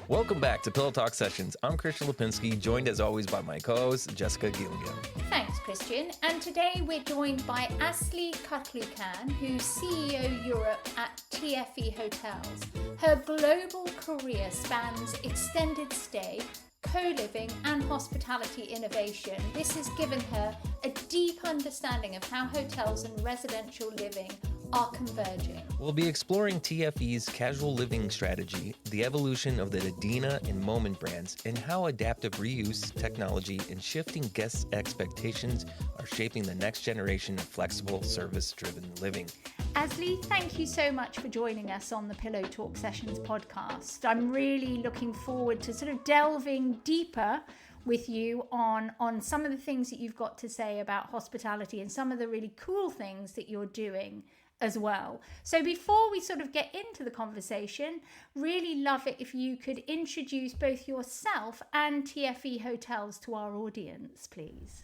Welcome back to Pillow Talk Sessions. I'm Christian Lipinski, joined as always by my co-host, Jessica Gilliam. Thanks, Christian. And today we're joined by Asli Kutlucan, who's CEO Europe at TFE Hotels. Her global career spans extended stay, co-living and hospitality innovation. This has given her a deep understanding of how hotels and residential living are converging. We'll be exploring TFE's casual living strategy, the evolution of the Adina and Moment brands, and how adaptive reuse, technology, and shifting guest expectations are shaping the next generation of flexible, service-driven living. Asli, thank you so much for joining us on the Pillow Talk Sessions podcast. I'm really looking forward to sort of delving deeper with you on some of the things that you've got to say about hospitality and some of the really cool things that you're doing as well. So before we sort of get into the conversation, really love it if you could introduce both yourself and TFE Hotels to our audience, please.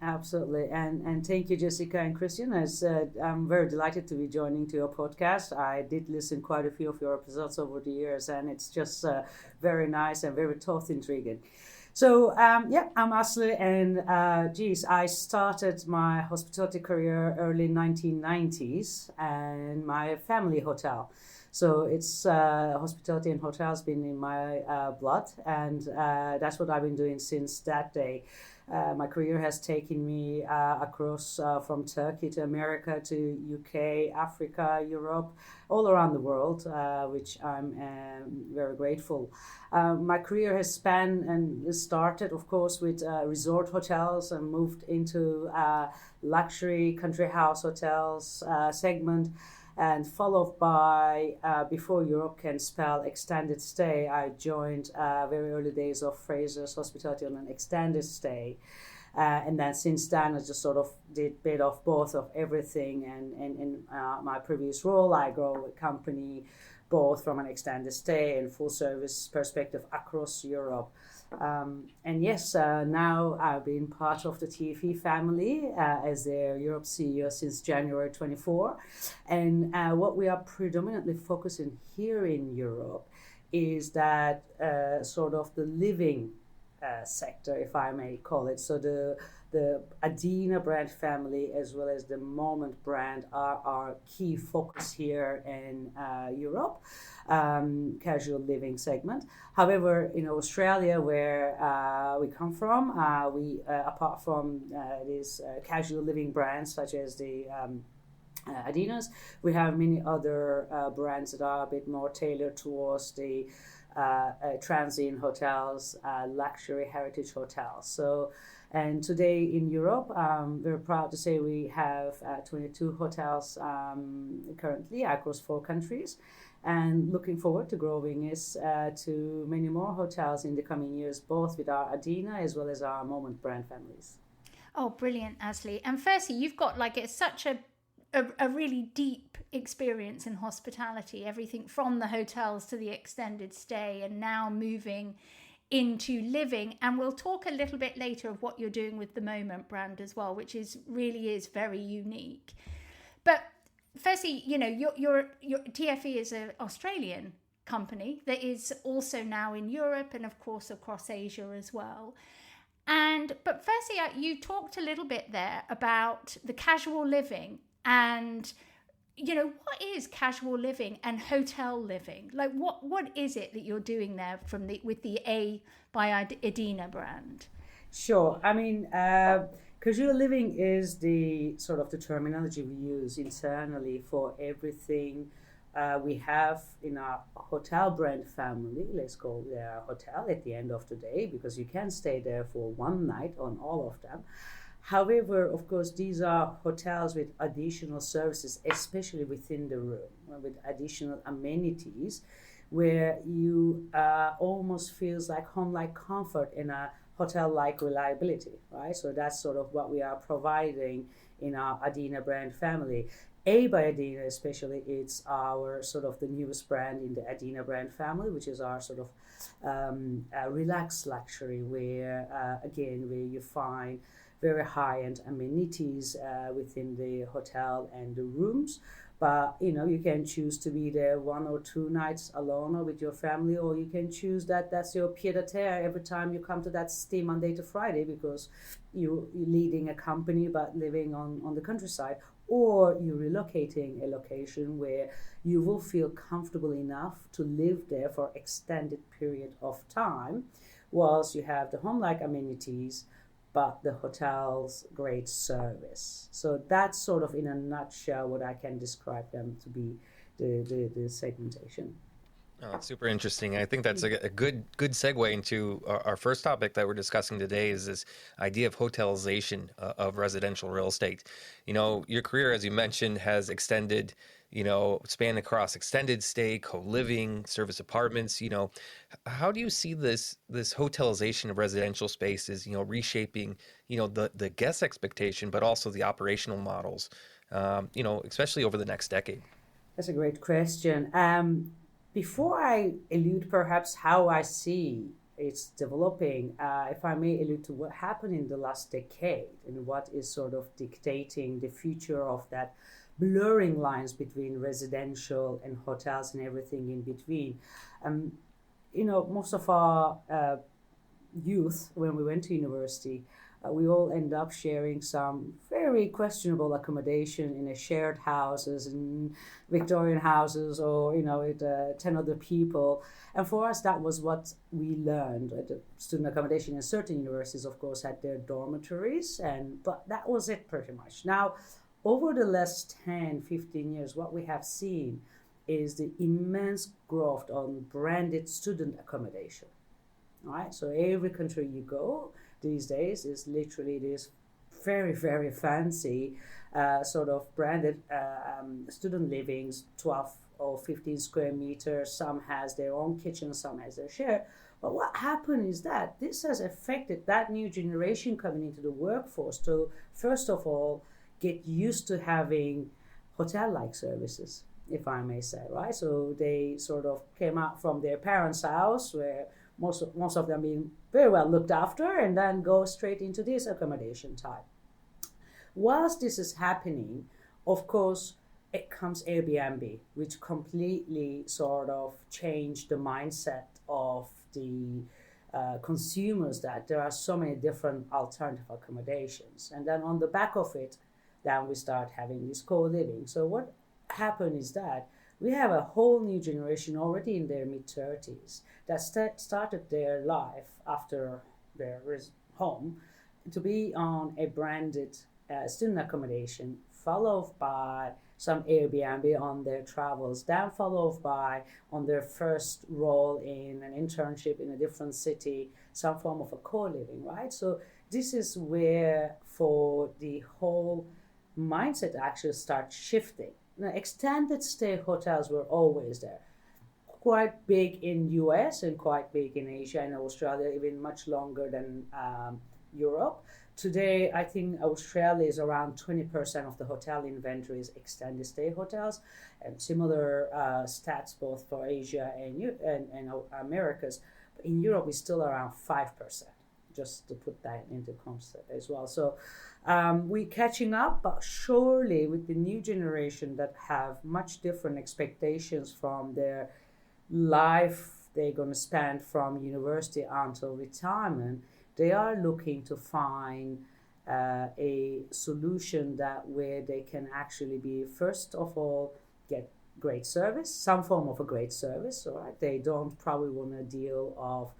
Absolutely, and thank you, Jessica and Christian. As I'm very delighted to be joining to your podcast. I did listen quite a few of your episodes over the years, and it's just very nice and very thought intriguing. So, I'm Asli, and I started my hospitality career early 1990s, and my family hotel. So it's hospitality and hotels been in my blood, and that's what I've been doing since that day. My career has taken me across from Turkey to America to UK, Africa, Europe, all around the world, which I'm very grateful. My career has spanned and started, of course, with resort hotels and moved into luxury country house hotels segment, and followed by, before Europe can spell extended stay, I joined very early days of Fraser's Hospitality on an extended stay. And then since then, I just sort of did a bit of both of everything. And in my previous role, I grow a company both from an extended stay and full service perspective across Europe. And yes, now I've been part of the TFE family as their Europe CEO since January 24. And what we are predominantly focusing here in Europe is that sort of the living sector, if I may call it. So the Adina brand family as well as the Moment brand are our key focus here in Europe, casual living segment. However, in Australia, where we come from, we apart from these casual living brands such as the Adinas, we have many other brands that are a bit more tailored towards the transient hotels, luxury heritage hotels. So, and today in Europe, we're proud to say we have 22 hotels currently across 4 countries, and looking forward to growing to many more hotels in the coming years, both with our Adina as well as our Moment brand families. Oh, brilliant, Asli. And firstly, you've got it's such a really deep experience in hospitality, everything from the hotels to the extended stay and now moving into living. And we'll talk a little bit later of what you're doing with the Moment brand as well, which really is very unique. But firstly, your TFE is an Australian company that is also now in Europe and of course across Asia as well. But firstly, you talked a little bit there about the casual living and what is casual living and hotel living? Like what is it that you're doing there with the A by Adina brand? Sure. I mean, casual living is the sort of the terminology we use internally for everything we have in our hotel brand family. Let's call it a hotel at the end of the day, because you can stay there for one night on all of them. However, of course, these are hotels with additional services, especially within the room, with additional amenities, where you almost feels like home-like comfort in a hotel-like reliability, right? So that's sort of what we are providing in our Adina brand family. A by Adina especially, it's our sort of the newest brand in the Adina brand family, which is our sort of relaxed luxury, where you find very high-end amenities within the hotel and the rooms, But you can choose to be there 1 or 2 nights alone or with your family, or you can choose that's your pied-à-terre every time you come to that city Monday to Friday, because you're leading a company but living on the countryside, or you're relocating a location where you will feel comfortable enough to live there for extended period of time, whilst you have the home-like amenities but the hotel's great service. So that's sort of in a nutshell what I can describe them to be, the segmentation. Oh, it's super interesting. I think that's a good segue into our first topic that we're discussing today, is this idea of hotelization of residential real estate. Your career, as you mentioned, has extended, span across extended stay, co-living, service apartments. How do you see this hotelization of residential spaces, reshaping, the guest expectation, but also the operational models, especially over the next decade? That's a great question. Before I allude perhaps how I see it's developing, if I may allude to what happened in the last decade and what is sort of dictating the future of that blurring lines between residential and hotels and everything in between. Most of our youth, when we went to university, we all end up sharing some very questionable accommodation in a shared houses, in Victorian houses, or with 10 other people. And for us, that was what we learned. The student accommodation in certain universities, of course, had their dormitories, but that was it pretty much. Now, over the last 10, 15 years, what we have seen is the immense growth on branded student accommodation. Right? So every country you go these days is literally this very, very fancy sort of branded student livings, 12 or 15 square meters. Some has their own kitchen, some has their share. But what happened is that this has affected that new generation coming into the workforce to, first of all, get used to having hotel-like services, if I may say, right? So they sort of came out from their parents' house, where most of them being very well looked after, and then go straight into this accommodation type. Whilst this is happening, of course, it comes Airbnb, which completely sort of changed the mindset of the consumers, that there are so many different alternative accommodations. And then on the back of it, then we start having this co-living. So what happened is that we have a whole new generation already in their mid-30s that started their life after their home to be on a branded student accommodation, followed by some Airbnb on their travels, then followed by on their first role in an internship in a different city, some form of a co-living, right? So this is where for the whole mindset actually starts shifting. Now, extended stay hotels were always there, quite big in US and quite big in Asia and Australia, even much longer than Europe. Today, I think Australia is around 20% of the hotel inventory is extended stay hotels, and similar stats both for Asia and Americas. But in Europe, it's still around 5%, just to put that into context as well. So we're catching up, but surely with the new generation that have much different expectations from their life they're going to spend from university until retirement, they are looking to find a solution that where they can actually be, first of all, get great service, some form of a great service, all right? They don't probably want to deal of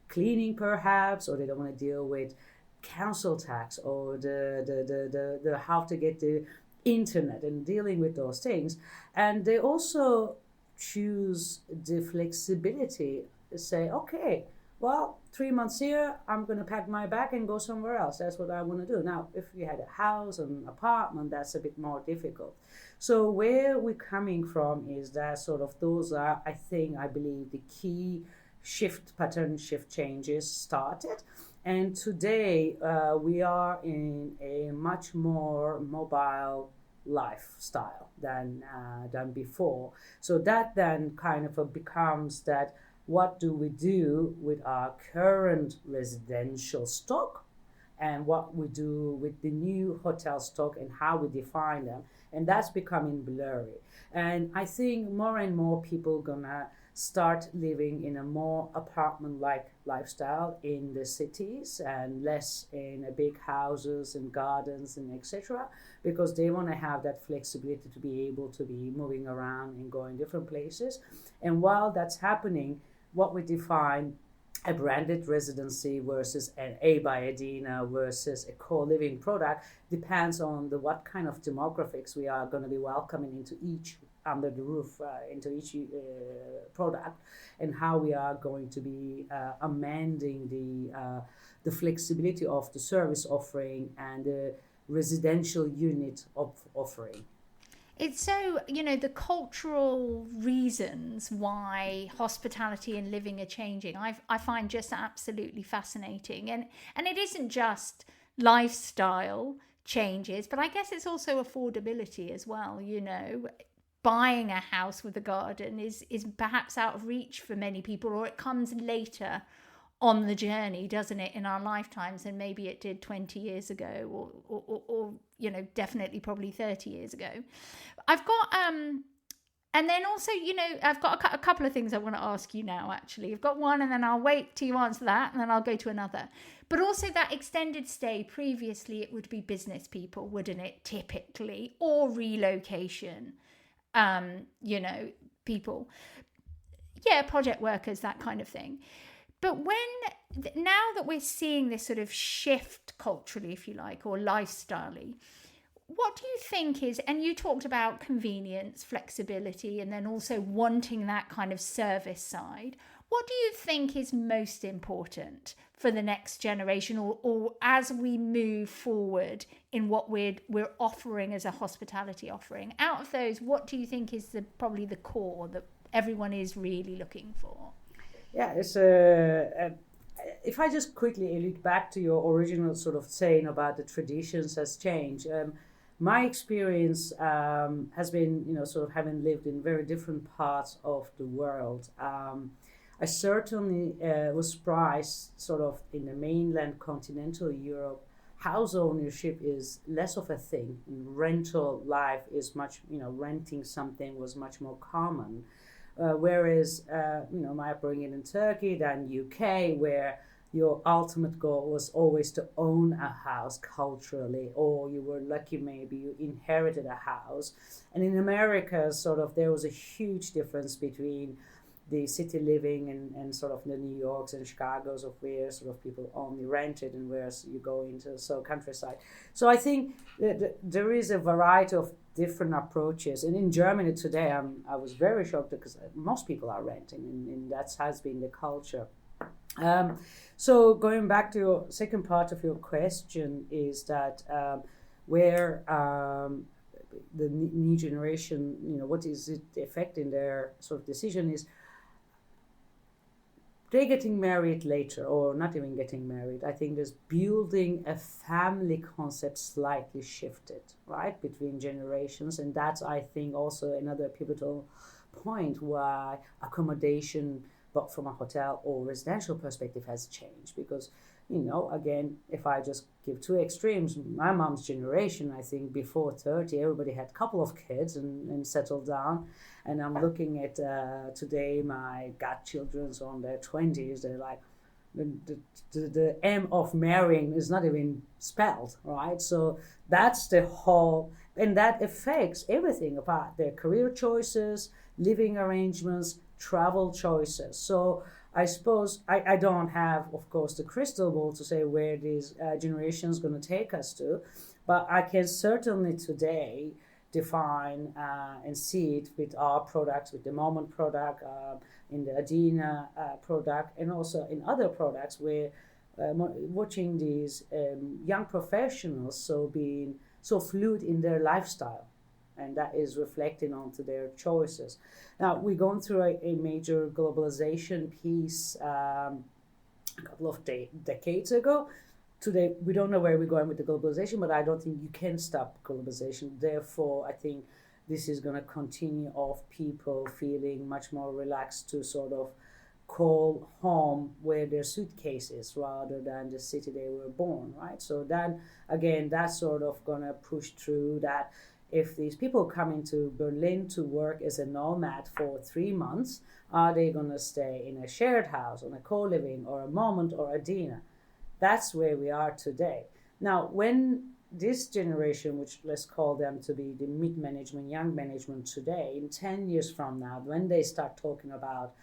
cleaning perhaps, or they don't want to deal with council tax or the how to get the internet and dealing with those things. And they also choose the flexibility to say, okay, well, 3 months here, I'm going to pack my bag and go somewhere else. That's what I want to do. Now, if you had a house and an apartment, that's a bit more difficult. So where we're coming from is that sort of those are, I believe, the key pattern shift changes started. And today we are in a much more mobile lifestyle than before. So that then kind of becomes that, what do we do with our current residential stock? and what we do with the new hotel stock and how we define them. And that's becoming blurry. And I think more and more people gonna start living in a more apartment-like lifestyle in the cities and less in big houses and gardens and etc. because they want to have that flexibility to be able to be moving around and going different places. And while that's happening, what we define a branded residency versus an A by Adina versus a co-living product depends on what kind of demographics we are going to be welcoming into each under the roof, into each product, and how we are going to be amending the flexibility of the service offering and the residential unit of offering. It's so, the cultural reasons why hospitality and living are changing, I find just absolutely fascinating. And it isn't just lifestyle changes, but I guess it's also affordability as well. Buying a house with a garden is perhaps out of reach for many people, or it comes later on the journey, doesn't it, in our lifetimes, and maybe it did 20 years ago or definitely probably 30 years ago. I've got and then also, I've got a couple of things I want to ask you now, actually. I've got one, and then I'll wait till you answer that, and then I'll go to another. But also that extended stay, previously it would be business people, wouldn't it, typically, or relocation, people. Yeah, project workers, that kind of thing. But now that we're seeing this sort of shift culturally, if you like, or lifestyle-y, what do you think is, and you talked about convenience, flexibility, and then also wanting that kind of service side. What do you think is most important for the next generation, or as we move forward in what we're offering as a hospitality offering? Out of those, what do you think is probably the core that everyone is really looking for? Yeah, it's if I just quickly allude back to your original sort of saying about the traditions has changed. My experience has been, sort of having lived in very different parts of the world. I certainly was surprised, sort of in the mainland continental Europe, house ownership is less of a thing. Rental life is much, renting something was much more common. Whereas, my upbringing in Turkey, then UK, where your ultimate goal was always to own a house culturally, or you were lucky maybe you inherited a house. And in America, sort of, there was a huge difference between the city living and sort of the New Yorks and Chicagos, of where sort of people only rented and where you go into countryside. So I think that there is a variety of different approaches. And in Germany today, I was very shocked because most people are renting, and that has been the culture. So going back to your second part of your question is that where the new generation, what is it affecting their sort of decision is they're getting married later or not even getting married. I think there's building a family concept slightly shifted, right, between generations. And that's, I think, also another pivotal point why accommodation, but from a hotel or residential perspective, has changed. Because, again, if I just give two extremes, my mom's generation, I think before 30, everybody had a couple of kids and settled down. And I'm looking at today, my godchildren's on their 20s, they're like, the M of marrying is not even spelled, right? So that's the whole, and that affects everything about their career choices, living arrangements, travel choices. So I suppose I don't have, of course, the crystal ball to say where these generations going to take us to, but I can certainly today define and see it with our products, with the Moment product, in the Adina product, and also in other products where watching these young professionals being so fluid in their lifestyle, and that is reflecting onto their choices. Now, we're going through a major globalization piece a couple of decades ago. Today, we don't know where we're going with the globalization, but I don't think you can stop globalization. Therefore, I think this is going to continue of people feeling much more relaxed to sort of call home where their suitcase is rather than the city they were born, right? So then again, that's sort of gonna push through that if these people come into Berlin to work as a nomad for 3 months, are they gonna stay in a shared house, on a co-living, or a moment, or Adina? That's where we are today. Now, when this generation, which let's call them to be the mid-management, young management today, in 10 years from now, when they start talking about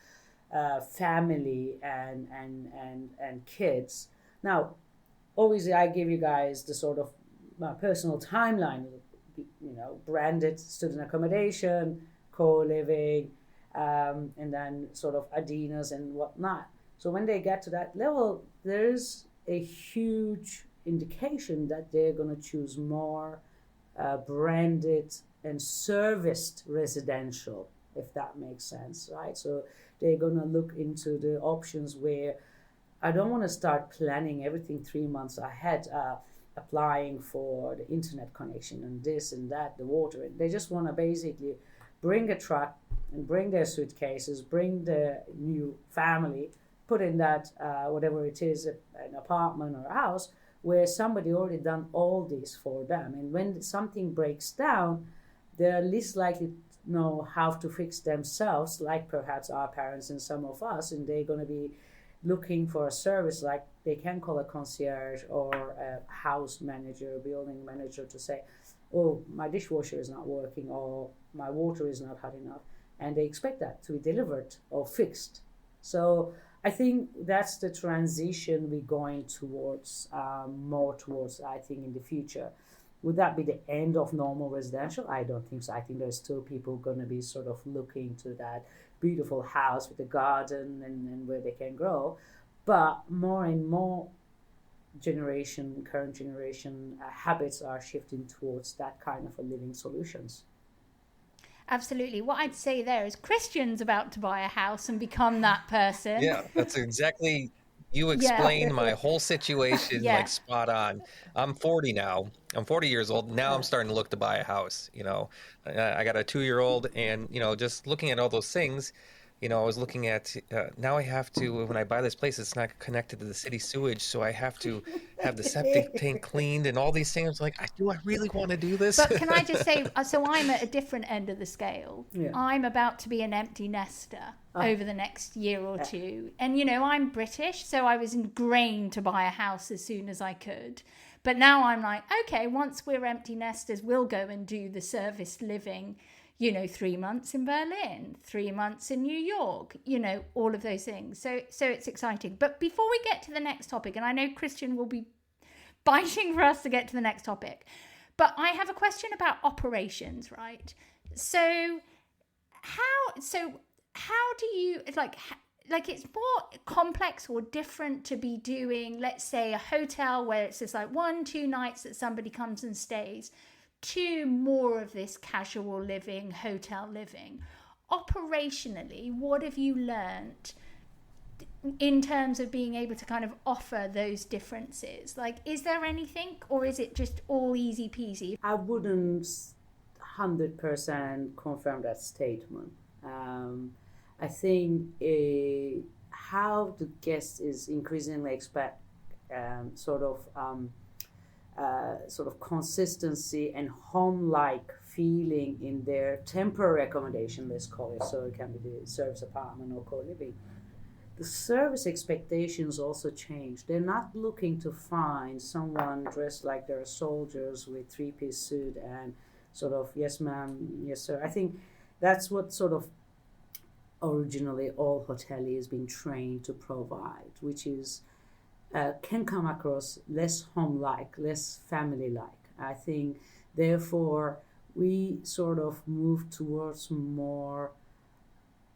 family and kids. Now, obviously, I give you guys the sort of personal timeline, branded student accommodation, co-living, and then sort of Adinas and whatnot. So when they get to that level, there's a huge indication that they're going to choose more branded and serviced residential, if that makes sense, right? So they're going to look into the options where I don't want to start planning everything 3 months ahead, applying for the internet connection and this and that, the water. They just want to basically bring a truck and bring their suitcases, bring the new family, put in that, whatever it is, an apartment or a house, where somebody already done all this for them. And when something breaks down, they're least likely to know how to fix themselves, like perhaps our parents and some of us, and they're going to be looking for a service like they can call a concierge or a house manager, building manager, to say, oh, my dishwasher is not working, or my water is not hot enough. And they expect that to be delivered or fixed. So I think that's the transition we're going towards, more towards, I think, in the future. Would that be the end of normal residential? I don't think so. I think there's still people going to be sort of looking to that beautiful house with a garden and where they can grow. But more and more current generation habits are shifting towards that kind of a living solutions. Absolutely. What I'd say there is Christian's about to buy a house and become that person. Yeah, that's exactly. You explained my whole situation like spot on. I'm 40 now. I'm 40 years old. Now I'm starting to look to buy a house. I got a 2-year-old, and, just looking at all those things, I was looking at, now I have to, when I buy this place, it's not connected to the city sewage. So I have to have the septic tank cleaned and all these things. Like, do I really want to do this? But can I just say, so I'm at a different end of the scale. Yeah. I'm about to be an empty nester over the next year or two. And, I'm British, so I was ingrained to buy a house as soon as I could. But now I'm like, okay, once we're empty nesters, we'll go and do the serviced living, 3 months in Berlin, 3 months in New York, all of those things. So it's exciting. But before we get to the next topic, and I know Christian will be biting for us to get to the next topic, but I have a question about operations, right? So how do you, like it's more complex or different to be doing, let's say, a hotel where it's just like 1-2 nights that somebody comes and stays, to more of this casual living, hotel living. Operationally, what have you learned in terms of being able to kind of offer those differences? Like, is there anything, or is it just all easy peasy? I wouldn't 100% confirm that statement. I think how the guest is increasingly expect sort of consistency and home-like feeling in their temporary accommodation, let's call it. So it can be the service apartment or co-living. The service expectations also change. They're not looking to find someone dressed like they're soldiers with 3-piece suit and sort of, yes ma'am, yes sir. I think that's what sort of originally all hoteliers been trained to provide, which is can come across less home-like, less family-like. I think, therefore, we sort of move towards more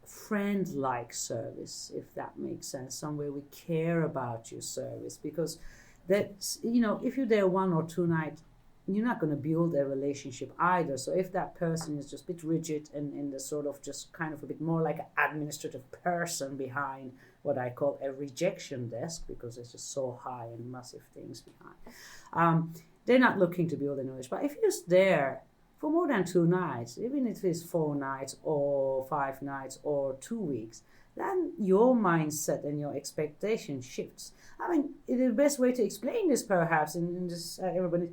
friend-like service, if that makes sense, somewhere we care about your service, because that's, if you're there 1 or 2 nights, you're not going to build a relationship either. So if that person is just a bit rigid and the sort of just kind of a bit more like an administrative person behind what I call a rejection desk, because it's just so high and massive things behind, they're not looking to build a knowledge. But if you're just there for more than 2 nights, even if it's 4 nights or 5 nights or 2 weeks, then your mindset and your expectation shifts. I mean, the best way to explain this, perhaps, in this everybody,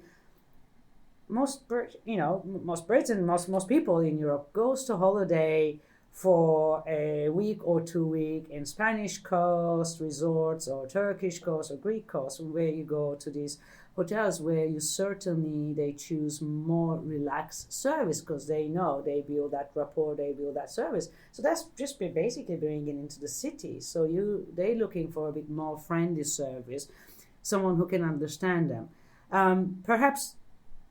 most Brits and most people in Europe goes to holiday for a week or 2 weeks in Spanish coast resorts or Turkish coast or Greek coast, where you go to these hotels where they choose more relaxed service because they know they build that rapport, they build that service. So that's just basically bringing into the city. So they're looking for a bit more friendly service, someone who can understand them. Perhaps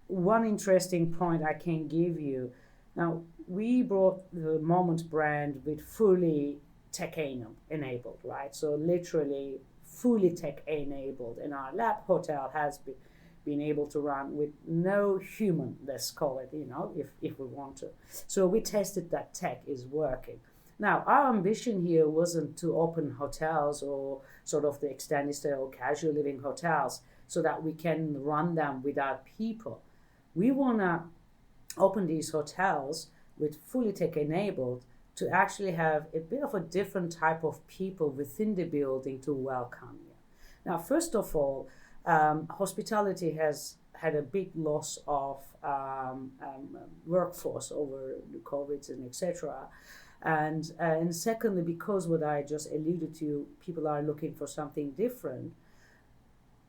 one interesting point I can give you. Now, we brought the Moment brand with fully tech enabled, right? So literally fully tech enabled. And our lab hotel has been able to run with no human, let's call it, if we want to. So we tested that tech is working. Now, our ambition here wasn't to open hotels or sort of the extended stay or casual living hotels so that we can run them without people. We want to open these hotels with fully tech enabled to actually have a bit of a different type of people within the building to welcome you. Now, first of all, hospitality has had a big loss of workforce over the COVID and etc. And secondly, because what I just alluded to, people are looking for something different.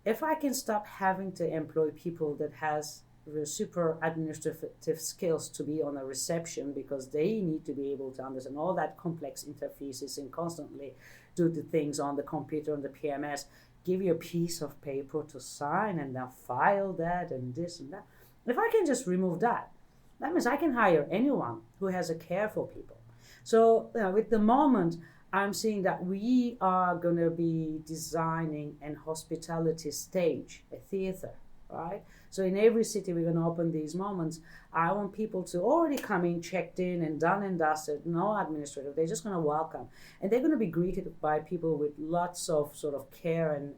If I can stop having to employ people that has the super administrative skills to be on a reception because they need to be able to understand all that complex interfaces and constantly do the things on the computer, on the PMS, give you a piece of paper to sign and then file that and this and that. If I can just remove that means I can hire anyone who has a care for people. So with the Moment, I'm seeing that we are going to be designing an hospitality stage, a theater, right? So in every city we're going to open these Moments. I want people to already come in, checked in and done and dusted, no administrative. They're just going to welcome. And they're going to be greeted by people with lots of sort of care and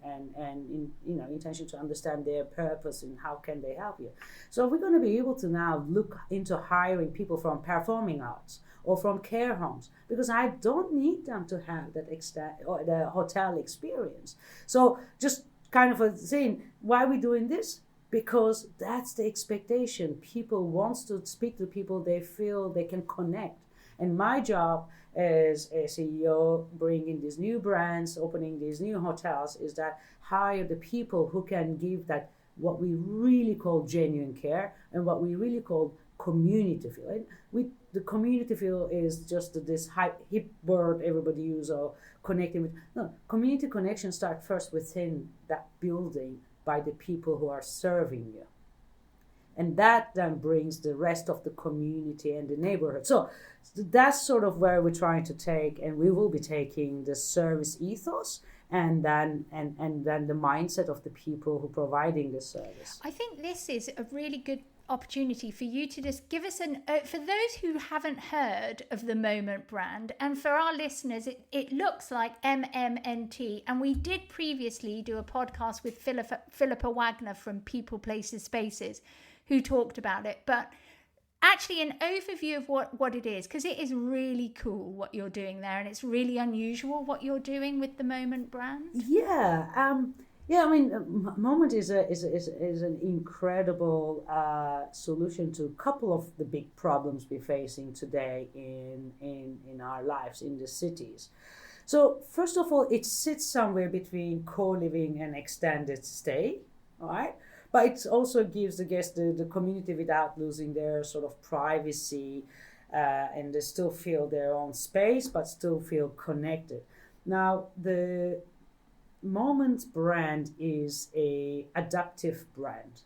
intention to understand their purpose and how can they help you. So we're going to be able to now look into hiring people from performing arts or from care homes because I don't need them to have that the hotel experience. So just kind of saying, why are we doing this? Because that's the expectation. People want to speak to people they feel they can connect. And my job as a CEO, bringing these new brands, opening these new hotels, is that hire the people who can give that what we really call genuine care and what we really call community feel. And the community feel is just this hip word everybody uses or connecting with. No, community connection starts first within that building by the people who are serving you. And that then brings the rest of the community and the neighborhood. So that's sort of where we're trying to take, and we will be taking the service ethos and then the mindset of the people who are providing the service. I think this is a really good opportunity for you to just give us for those who haven't heard of the Moment brand, and for our listeners, it looks like MMNT, and we did previously do a podcast with Philippa Wagner from People Places Spaces who talked about it, but actually an overview of what it is, because it is really cool what you're doing there, and it's really unusual what you're doing with the Moment brand. I mean, Moment is an incredible solution to a couple of the big problems we're facing today in our lives in the cities. So first of all, it sits somewhere between co-living and extended stay, all right? But it also gives the guests the community without losing their sort of privacy, and they still feel their own space, but still feel connected. Now, the Moment brand is a adaptive brand.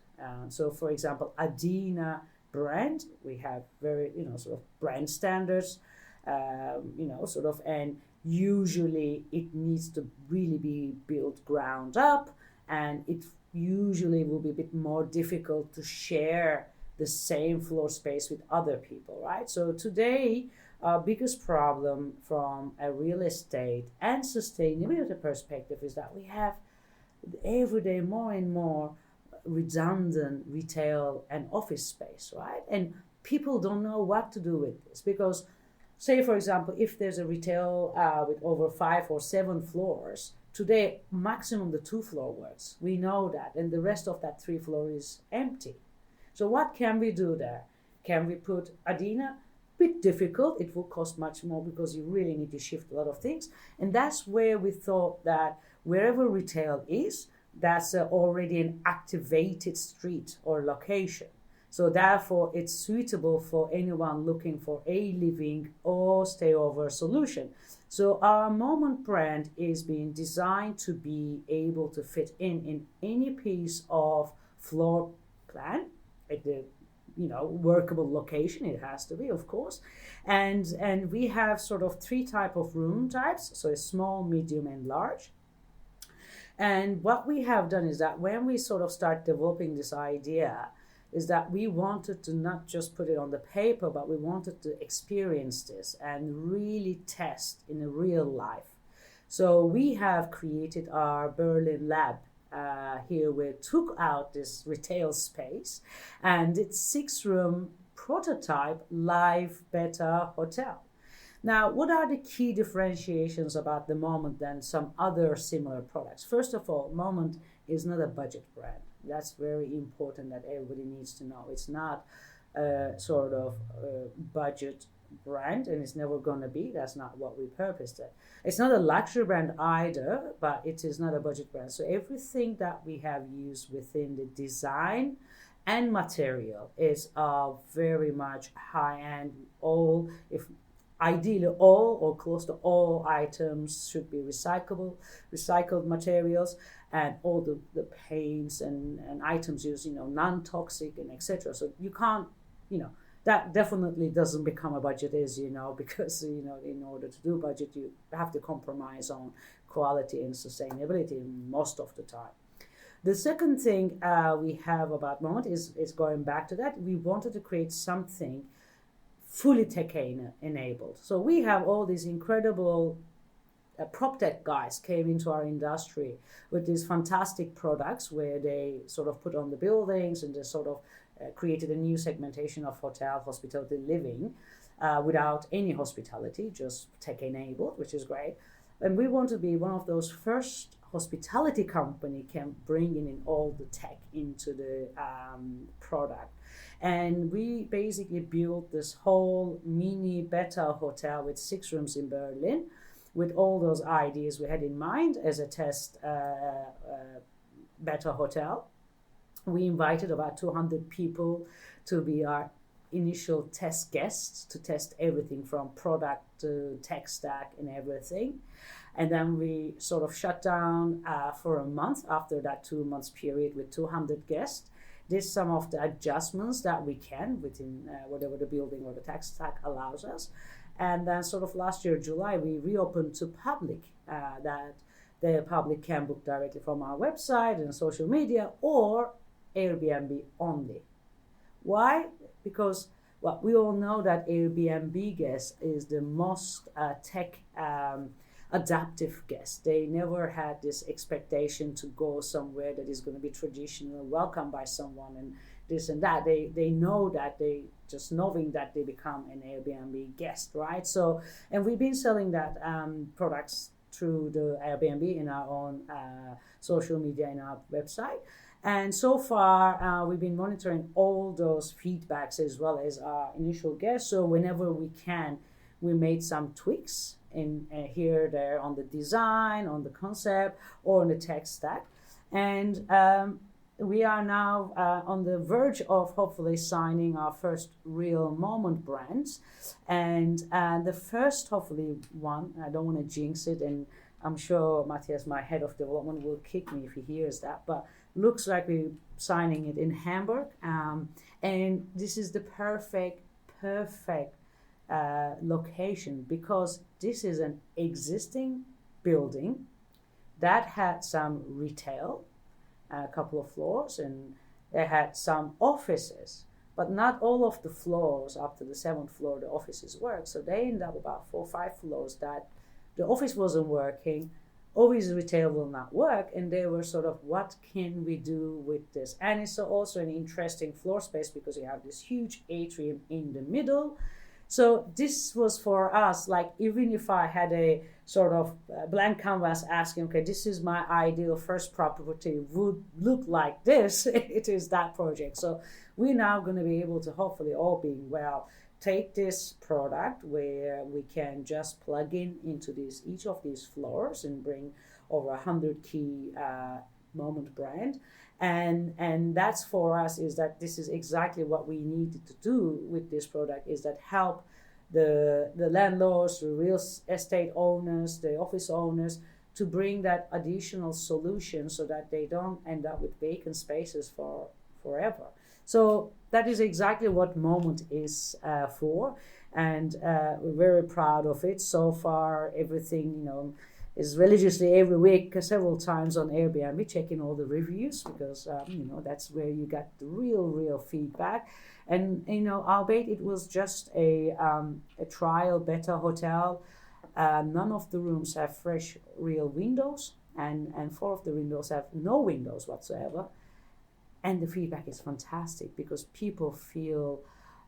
So, for example, Adina brand, we have very, sort of brand standards, and usually it needs to really be built ground up, and it usually will be a bit more difficult to share the same floor space with other people, right? So today, our biggest problem from a real estate and sustainability perspective is that we have every day more and more redundant retail and office space, right? And people don't know what to do with this because, say, for example, if there's a retail with over 5 or 7 floors, today, maximum the 2-floor works. We know that. And the rest of that 3 floor is empty. So what can we do there? Can we put Adina? Bit difficult. It will cost much more because you really need to shift a lot of things. And that's where we thought that wherever retail is, that's already an activated street or location. So therefore, it's suitable for anyone looking for a living or stay over solution. So our Moment brand is being designed to be able to fit in any piece of floor plan at the workable location. It has to be, of course. And we have sort of 3 type of room types, so small, medium, and large. And what we have done is that when we sort of start developing this idea, is that we wanted to not just put it on the paper, but we wanted to experience this and really test in a real life. So we have created our Berlin lab here. We took out this retail space, and it's 6-room prototype live beta hotel. Now, what are the key differentiations about the Moment than some other similar products? First of all, Moment is not a budget brand. That's very important that everybody needs to know. It's not a sort of budget brand, and it's never going to be. That's not what we purposed it. It's not a luxury brand either, but it is not a budget brand. So everything that we have used within the design and material is very much high-end. Ideally all or close to all items should be recycled materials, and all the paints and items used, non-toxic and etc. So you can't, that definitely doesn't become a budget, because, in order to do budget, you have to compromise on quality and sustainability most of the time. The second thing we have about Moment is going back to that. We wanted to create something fully tech enabled. So we have all these incredible prop tech guys came into our industry with these fantastic products where they sort of put on the buildings and they sort of created a new segmentation of hospitality living without any hospitality, just tech enabled, which is great. And we want to be one of those first hospitality company can bring in all the tech into the product. And we basically built this whole mini beta hotel with 6 rooms in Berlin with all those ideas we had in mind as a test beta hotel. We invited about 200 people to be our initial test guests to test everything from product to tech stack and everything. And then we sort of shut down for a month after that 2 months period with 200 guests. Did some of the adjustments that we can within whatever the building or the tech stack allows us. And then sort of last year, July, we reopened to public that the public can book directly from our website and social media or Airbnb only. Why? Because we all know that Airbnb guest is the most tech adaptive guest. They never had this expectation to go somewhere that is going to be traditional, welcomed by someone and this and that. They know that they just knowing that they become an Airbnb guest, right? So, and we've been selling that products through the Airbnb in our own social media in our website. And so far, we've been monitoring all those feedbacks as well as our initial guests. So whenever we can, we made some tweaks in here, there on the design, on the concept, or on the tech stack. And we are now on the verge of hopefully signing our first real Moment brands. And the first, hopefully, one, I don't want to jinx it, and I'm sure Matthias, my head of development, will kick me if he hears that, but looks like we're signing it in Hamburg. And this is the perfect location because this is an existing building that had some retail, a couple of floors, and they had some offices, but not all of the floors up to the 7th floor the offices work. So they ended up about 4 or 5 floors that the office wasn't working, obviously retail will not work, and they were sort of, what can we do with this? And it's also an interesting floor space because you have this huge atrium in the middle. So this was for us, like, even if I had a sort of blank canvas asking, okay, this is my ideal first property would look like this, it is that project. So we're now going to be able to, hopefully all being well, take this product where we can just plug in into each of these floors and bring over 100 key Moment brand. And that's for us, is that this is exactly what we needed to do with this product, is that help the landlords, the real estate owners, the office owners, to bring that additional solution so that they don't end up with vacant spaces for forever. So that is exactly what Moment is for, and we're very proud of it. So far, everything, is religiously every week, several times on Airbnb, checking all the reviews, because that's where you get the real feedback. And albeit it was just a trial beta hotel, none of the rooms have fresh real windows, and 4 of the windows have no windows whatsoever. And the feedback is fantastic because people feel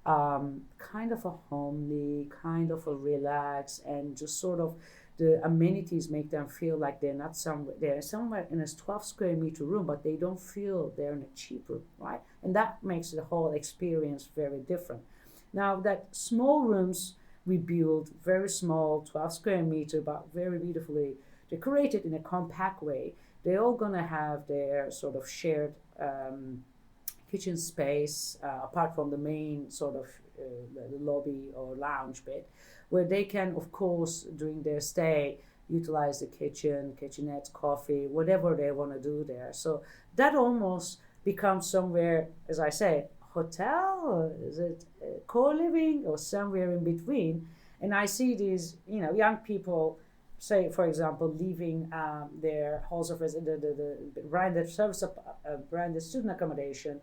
kind of a homely, kind of a relaxed, and just sort of the amenities make them feel like they're somewhere in a 12 square meter room, but they don't feel they're in a cheap room, right? And that makes the whole experience very different. Now, that small rooms we build, very small, 12 square meter, but very beautifully decorated in a compact way, they're all gonna have their sort of shared kitchen space, apart from the main sort of the lobby or lounge bit, where they can, of course, during their stay, utilize the kitchen, kitchenette, coffee, whatever they want to do there. So that almost becomes somewhere, as I say, hotel, or is it co-living, or somewhere in between. And I see these, young people, say, for example, leaving their halls of residence, the branded service, branded student accommodation,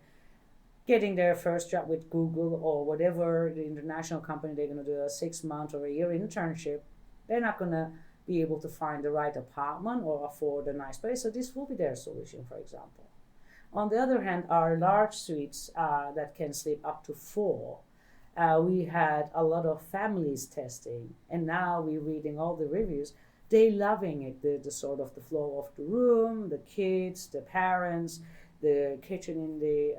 getting their first job with Google or whatever the international company, they're going to do a 6-month or a year internship. They're not going to be able to find the right apartment or afford a nice place. So this will be their solution, for example. On the other hand, our large suites that can sleep up to 4, we had a lot of families testing, and now we're reading all the reviews. They loving it, the sort of the flow of the room, the kids, the parents, the kitchen in the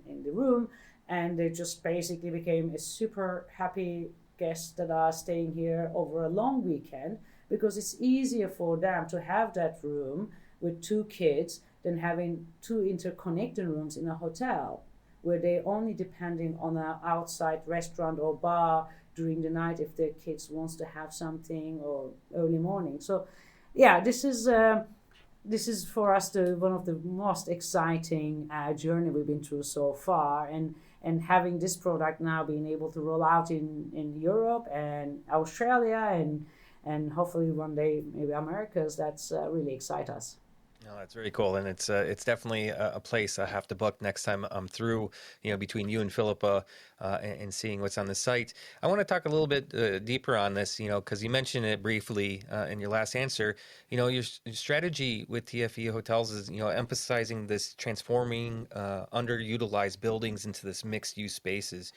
in the room, and they just basically became a super happy guests that are staying here over a long weekend, because it's easier for them to have that room with 2 kids than having 2 interconnected rooms in a hotel where they only depending on an outside restaurant or bar during the night if their kids wants to have something, or early morning. So yeah, this is for us one of the most exciting journey we've been through so far, and having this product now being able to roll out in Europe and Australia and hopefully one day maybe Americas, that's really excite us. No, that's very cool, and it's definitely a place I have to book next time I'm through. Between you and Philippa, and seeing what's on the site. I want to talk a little bit deeper on this, because you mentioned it briefly in your last answer. Your strategy with TFE Hotels is emphasizing this transforming underutilized buildings into this mixed-use spaces.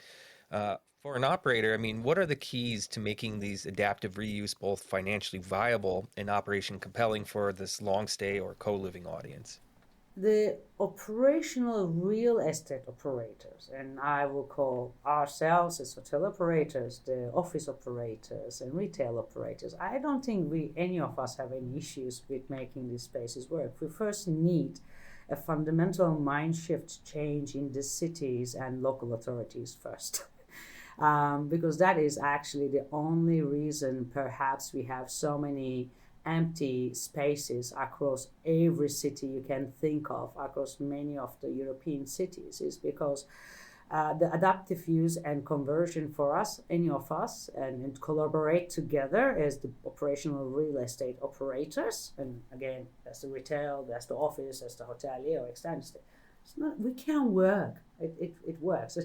For an operator, what are the keys to making these adaptive reuse both financially viable and operation compelling for this long stay or co-living audience? The operational real estate operators, and I will call ourselves as hotel operators, the office operators and retail operators, I don't think any of us have any issues with making these spaces work. We first need a fundamental mind shift change in the cities and local authorities first. Because that is actually the only reason perhaps we have so many empty spaces across every city you can think of, across many of the European cities, is because the adaptive use and conversion for us, any of us, and collaborate together as the operational real estate operators. And again, that's the retail, that's the office, that's the hotelier or extended stay. We can work. It works.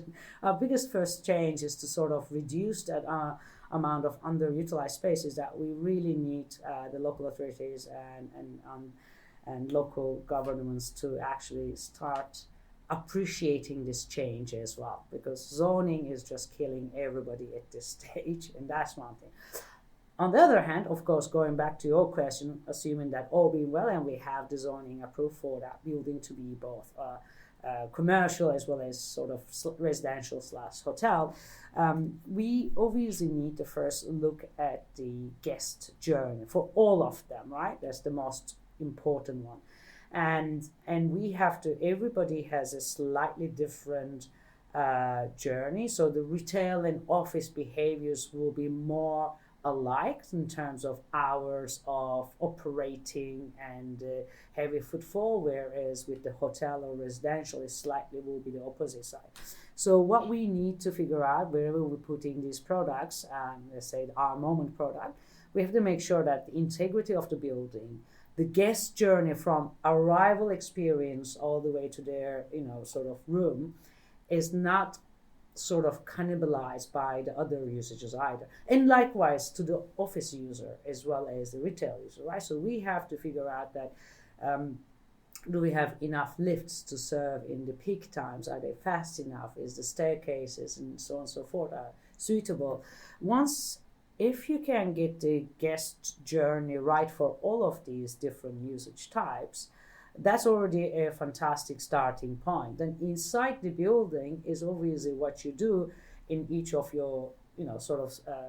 Our biggest first change is to sort of reduce that amount of underutilized spaces that we really need the local authorities and local governments to actually start appreciating this change as well, because zoning is just killing everybody at this stage, and that's one thing. On the other hand, of course, going back to your question, assuming that all being well and we have the zoning approved for that building to be both commercial as well as sort of residential / hotel, we obviously need to first look at the guest journey for all of them, right? That's the most important one. And we have to, everybody has a slightly different journey. So the retail and office behaviors will be more alike in terms of hours of operating and heavy footfall, whereas with the hotel or residential, it slightly will be the opposite side. So what we need to figure out wherever we're putting these products, let's say our moment product, we have to make sure that the integrity of the building, the guest journey from arrival experience all the way to their, sort of room is not sort of cannibalized by the other usages either. And likewise to the office user as well as the retail user, right? So we have to figure out that do we have enough lifts to serve in the peak times? Are they fast enough? Is the staircases and so on and so forth are suitable? If you can get the guest journey right for all of these different usage types, that's already a fantastic starting point. Then inside the building is obviously what you do in each of your,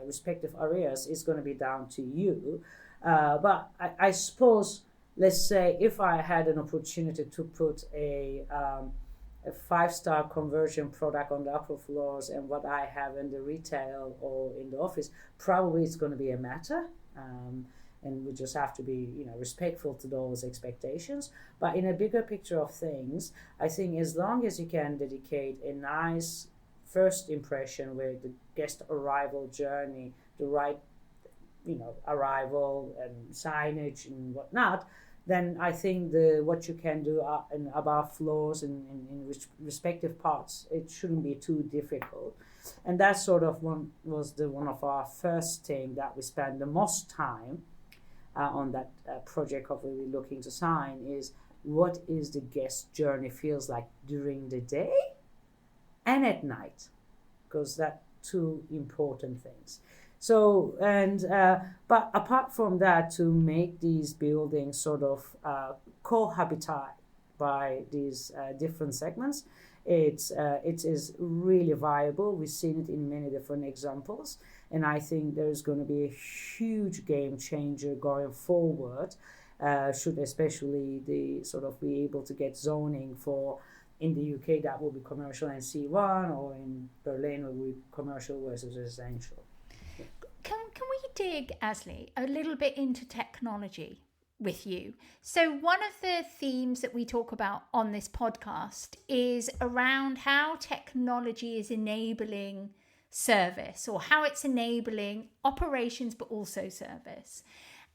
respective areas is going to be down to you. But I suppose, let's say, if I had an opportunity to put a 5-star conversion product on the upper floors and what I have in the retail or in the office, probably it's going to be a matter. And we just have to be, respectful to those expectations. But in a bigger picture of things, I think as long as you can dedicate a nice first impression where the guest arrival journey, the right, arrival and signage and whatnot, then I think what you can do in above floors and in respective parts, it shouldn't be too difficult. And that sort of one of our first thing that we spend the most time on that project of really looking to sign is what is the guest journey feels like during the day and at night, because that's two important things. So, but apart from that, to make these buildings sort of cohabitate by these different segments, it is really viable. We've seen it in many different examples, and I think there's going to be a huge game changer going forward. Should especially the sort of be able to get zoning for. In the UK, that will be commercial and C1, or in Berlin, it will be commercial versus residential. Can we dig, Asli, a little bit into technology with you? So one of the themes that we talk about on this podcast is around how technology is enabling service, or how it's enabling operations but also service.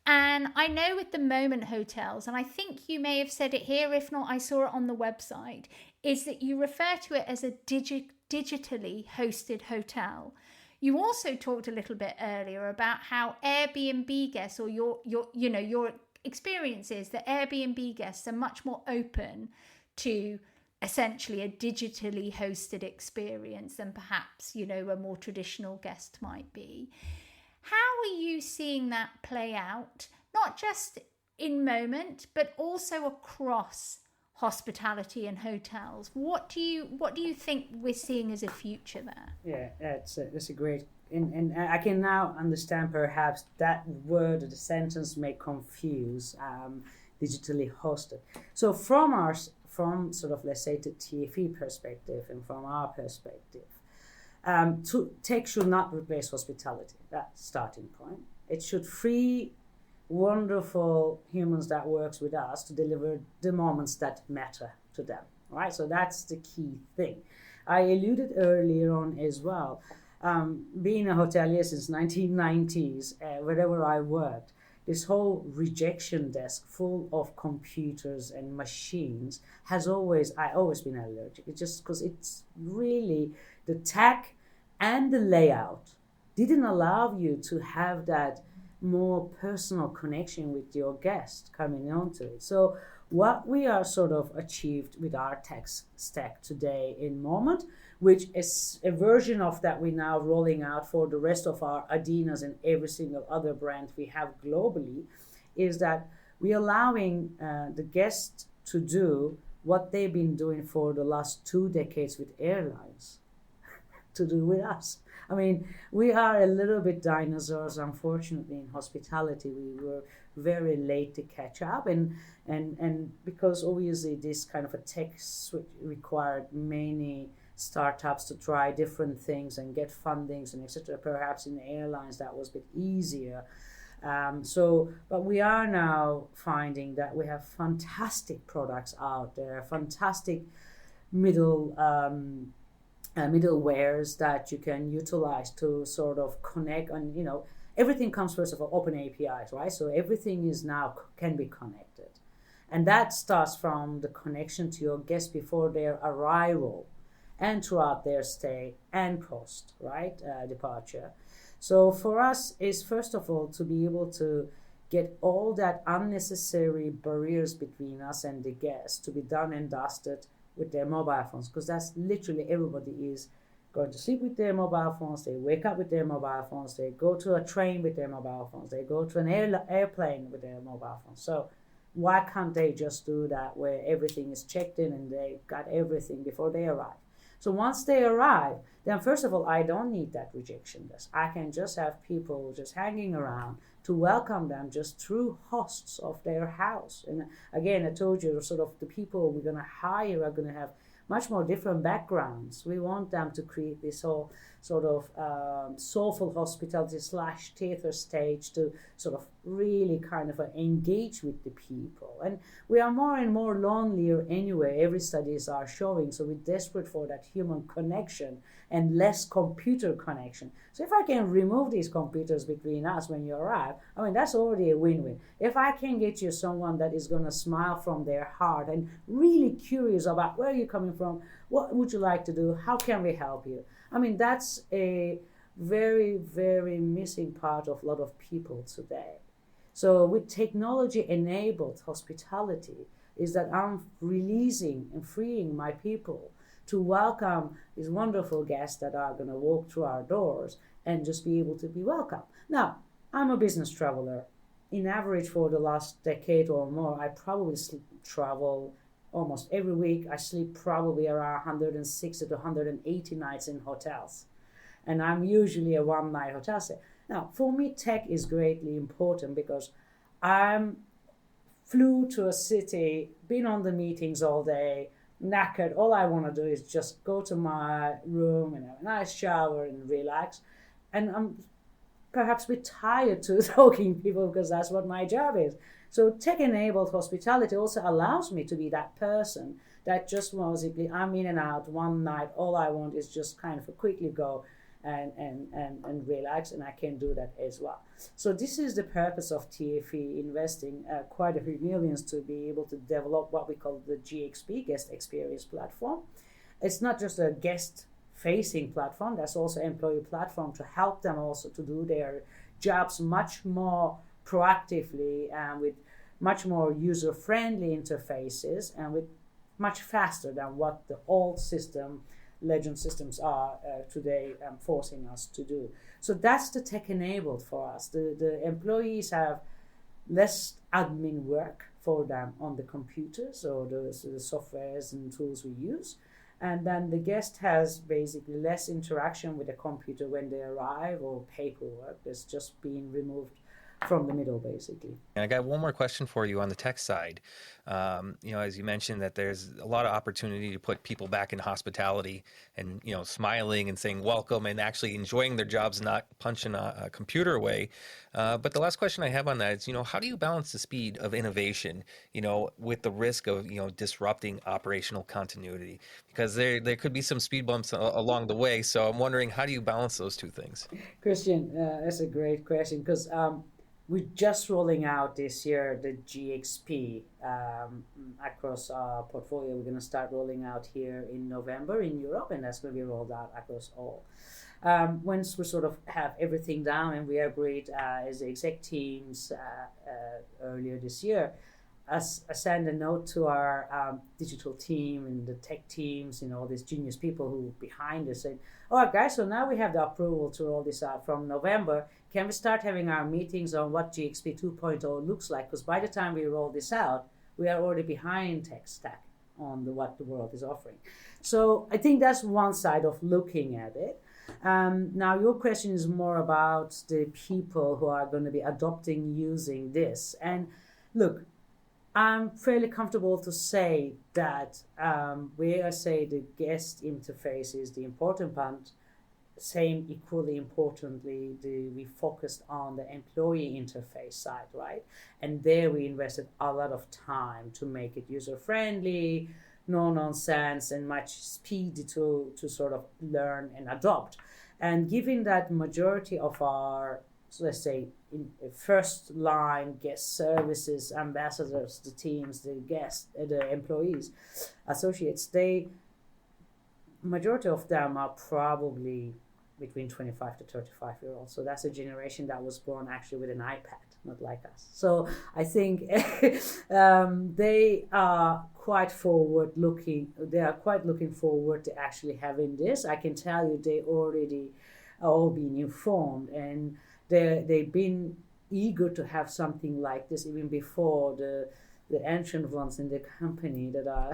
And I know with the moment hotels, and I think you may have said it here, if not I saw it on the website, is that you refer to it as a digitally hosted hotel. You also talked a little bit earlier about how Airbnb guests, or your experiences, that Airbnb guests are much more open to essentially a digitally hosted experience than perhaps, a more traditional guest might be. How are you seeing that play out, not just in moment, but also across hospitality and hotels? What do you think we're seeing as a future there? Yeah, that's a great, and I can now understand perhaps that word or the sentence may confuse digitally hosted. So from sort of, let's say, the TFE perspective and from our perspective, tech should not replace hospitality. That's starting point. It should free wonderful humans that works with us to deliver the moments that matter to them. Right? So that's the key thing. I alluded earlier on as well. Being a hotelier since 1990s, wherever I worked, this whole rejection desk full of computers and machines I always been allergic. It's just because it's really the tech and the layout didn't allow you to have that more personal connection with your guest coming onto it. So what we are sort of achieved with our tech stack today in Moment, which is a version of that we're now rolling out for the rest of our Adinas and every single other brand we have globally, is that we're allowing the guests to do what they've been doing for the last 2 decades with airlines to do with us. I mean, we are a little bit dinosaurs, unfortunately, in hospitality. We were very late to catch up, and because obviously this kind of a tech switch required many startups to try different things and get fundings and etc. Perhaps in the airlines that was a bit easier. But we are now finding that we have fantastic products out there, fantastic middlewares that you can utilize to sort of connect. And everything comes first of all open APIs, right? So everything is now can be connected, and that starts from the connection to your guests before their arrival and throughout their stay and post, right, departure. So for us is first of all to be able to get all that unnecessary barriers between us and the guests to be done and dusted with their mobile phones, because that's literally everybody is going to sleep with their mobile phones, they wake up with their mobile phones, they go to a train with their mobile phones, they go to an airplane with their mobile phones. So why can't they just do that where everything is checked in and they got everything before they arrive? So once they arrive, then first of all, I don't need that rejection list. I can just have people just hanging around to welcome them just through hosts of their house. And again, I told you sort of the people we're going to hire are going to have much more different backgrounds. We want them to create this whole sort of soulful hospitality / theater stage to sort of really kind of engage with the people. And we are more and more lonelier anyway, every studies are showing, so we're desperate for that human connection and less computer connection. So if I can remove these computers between us when you arrive, I mean, that's already a win-win. If I can get you someone that is going to smile from their heart and really curious about where you're coming from, what would you like to do, how can we help you? I mean, that's a very, very missing part of a lot of people today. So with technology-enabled hospitality is that I'm releasing and freeing my people to welcome these wonderful guests that are going to walk through our doors and just be able to be welcome. Now, I'm a business traveler. In average for the last decade or more, I probably travel almost every week. I sleep probably around 160 to 180 nights in hotels. And I'm usually a one-night hotel stay. Now, for me, tech is greatly important because I'm flew to a city, been on the meetings all day, knackered. All I want to do is just go to my room and have a nice shower and relax. And I'm perhaps a bit tired to talking to people because that's what my job is. So tech-enabled hospitality also allows me to be that person that just basically I'm in and out one night. All I want is just kind of quickly go and relax, and I can do that as well. So this is the purpose of TFE investing quite a few millions to be able to develop what we call the GXP, Guest Experience Platform. It's not just a guest-facing platform, that's also an employee platform to help them also to do their jobs much more proactively and with much more user-friendly interfaces and with much faster than what the old legend systems are today forcing us to do. So that's the tech-enabled for us. The employees have less admin work for them on the computers or the softwares and tools we use. And then the guest has basically less interaction with the computer when they arrive or paperwork that's just being removed from the middle, basically. And I got one more question for you on the tech side. As you mentioned that there's a lot of opportunity to put people back in hospitality and, smiling and saying welcome and actually enjoying their jobs, not punching a computer away. But the last question I have on that is, how do you balance the speed of innovation, with the risk of, disrupting operational continuity? Because there could be some speed bumps along the way. So I'm wondering, how do you balance those two things? Christian, that's a great question because we're just rolling out this year the GXP across our portfolio. We're going to start rolling out here in November in Europe, and that's going to be rolled out across all. Once we sort of have everything down and we agreed as the exec teams earlier this year, I send a note to our digital team and the tech teams, all these genius people who are behind us, saying, all right, guys, so now we have the approval to roll this out from November. Can we start having our meetings on what GXP 2.0 looks like? Because by the time we roll this out, we are already behind tech stack on what the world is offering. So I think that's one side of looking at it. Now, your question is more about the people who are going to be adopting using this. And look, I'm fairly comfortable to say that where I say the guest interface is the important part, same equally importantly, we focused on the employee interface side, right? And there we invested a lot of time to make it user-friendly, no nonsense, and much speed to sort of learn and adopt. And given that majority of our, so let's say, in first line guest services, ambassadors, the teams, the guests, the employees, associates, majority of them are probably between 25 to 35 years old. So that's a generation that was born actually with an iPad, not like us. So I think they are quite forward looking. They are quite looking forward to actually having this. I can tell you they already are all being informed, and they've been eager to have something like this even before the ancient ones in the company that are,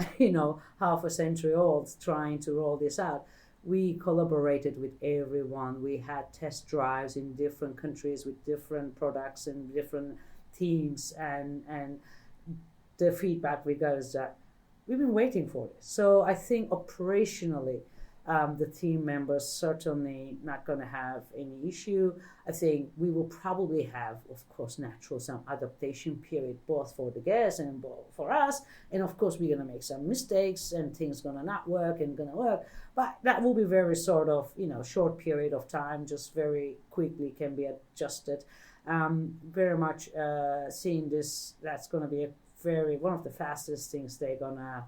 half a century old trying to roll this out. We collaborated with everyone. We had test drives in different countries with different products and different teams, and the feedback we got is that we've been waiting for this. So I think operationally, the team members certainly not going to have any issue. I think we will probably have, of course, natural some adaptation period, both for the guests and for us. And of course, we're going to make some mistakes and things going to not work and going to work. But that will be very sort of, short period of time, just very quickly can be adjusted. Very much seeing this, that's going to be one of the fastest things they're going to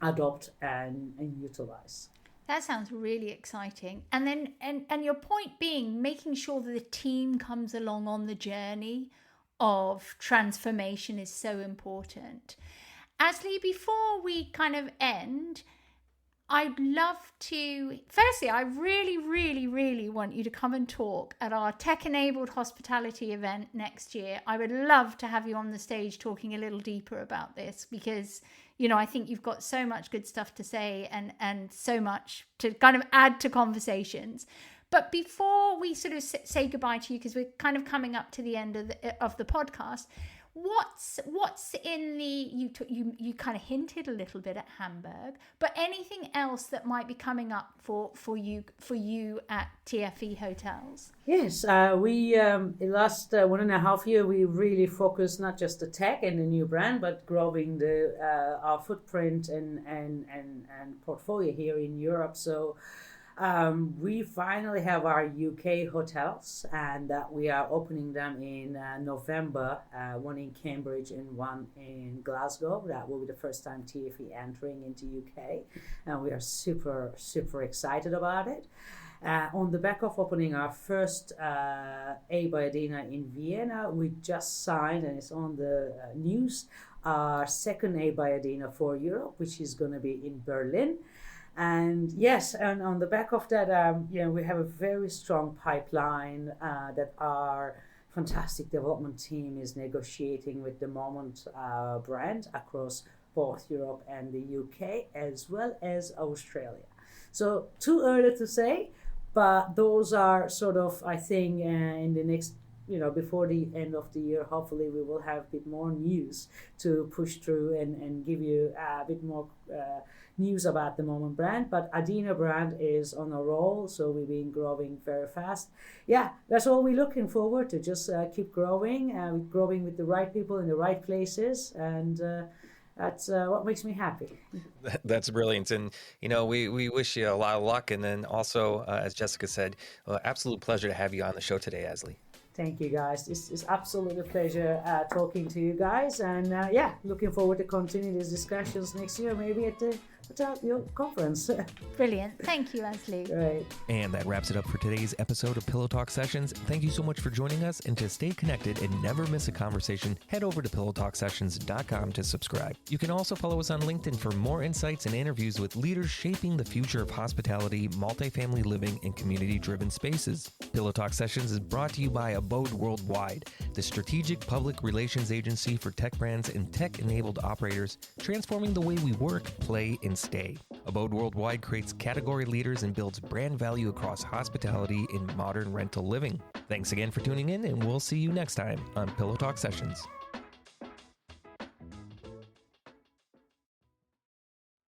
adopt and utilize. That sounds really exciting. And then, and your point being, making sure that the team comes along on the journey of transformation is so important. Asli, before we kind of end, I'd love to, firstly, I really, really, really want you to come and talk at our tech-enabled hospitality event next year. I would love to have you on the stage talking a little deeper about this because, I think you've got so much good stuff to say and so much to kind of add to conversations. But before we sort of say goodbye to you, because we're kind of coming up to the end of the podcast, what's in the, you kind of hinted a little bit at Hamburg, but anything else that might be coming up for you at TFE Hotels? Yes, we in the last 1.5 years we really focused not just the tech and the new brand, but growing our footprint and portfolio here in Europe. So we finally have our UK hotels, and we are opening them in November, one in Cambridge and one in Glasgow. That will be the first time TFE entering into UK, and we are super, super excited about it. On the back of opening our first A by Adina in Vienna, we just signed, and it's on the news, our second A by Adina for Europe, which is going to be in Berlin. And yes, and on the back of that, we have a very strong pipeline that our fantastic development team is negotiating with the Moment brand across both Europe and the UK, as well as Australia. So too early to say, but those are sort of, I think, in the next, before the end of the year, hopefully we will have a bit more news to push through and give you a bit more news about the Moment brand. But Adina brand is on a roll, so we've been growing very fast. Yeah, that's all we're looking forward to, just keep growing with the right people in the right places, and that's what makes me happy. That's brilliant. And, we wish you a lot of luck. And then also, as Jessica said, absolute pleasure to have you on the show today, Asli. Thank you, guys. It's absolutely a pleasure talking to you guys. And looking forward to continue these discussions next year, maybe at the your conference. Brilliant. Thank you, Asli. Right. And that wraps it up for today's episode of Pillow Talk Sessions. Thank you so much for joining us. And to stay connected and never miss a conversation, head over to pillowtalksessions.com to subscribe. You can also follow us on LinkedIn for more insights and interviews with leaders shaping the future of hospitality, multifamily living, and community-driven spaces. Pillow Talk Sessions is brought to you by Abode Worldwide, the strategic public relations agency for tech brands and tech-enabled operators, transforming the way we work, play, and stay. Abode Worldwide creates category leaders and builds brand value across hospitality and modern rental living. Thanks again for tuning in, and we'll see you next time on Pillow Talk Sessions.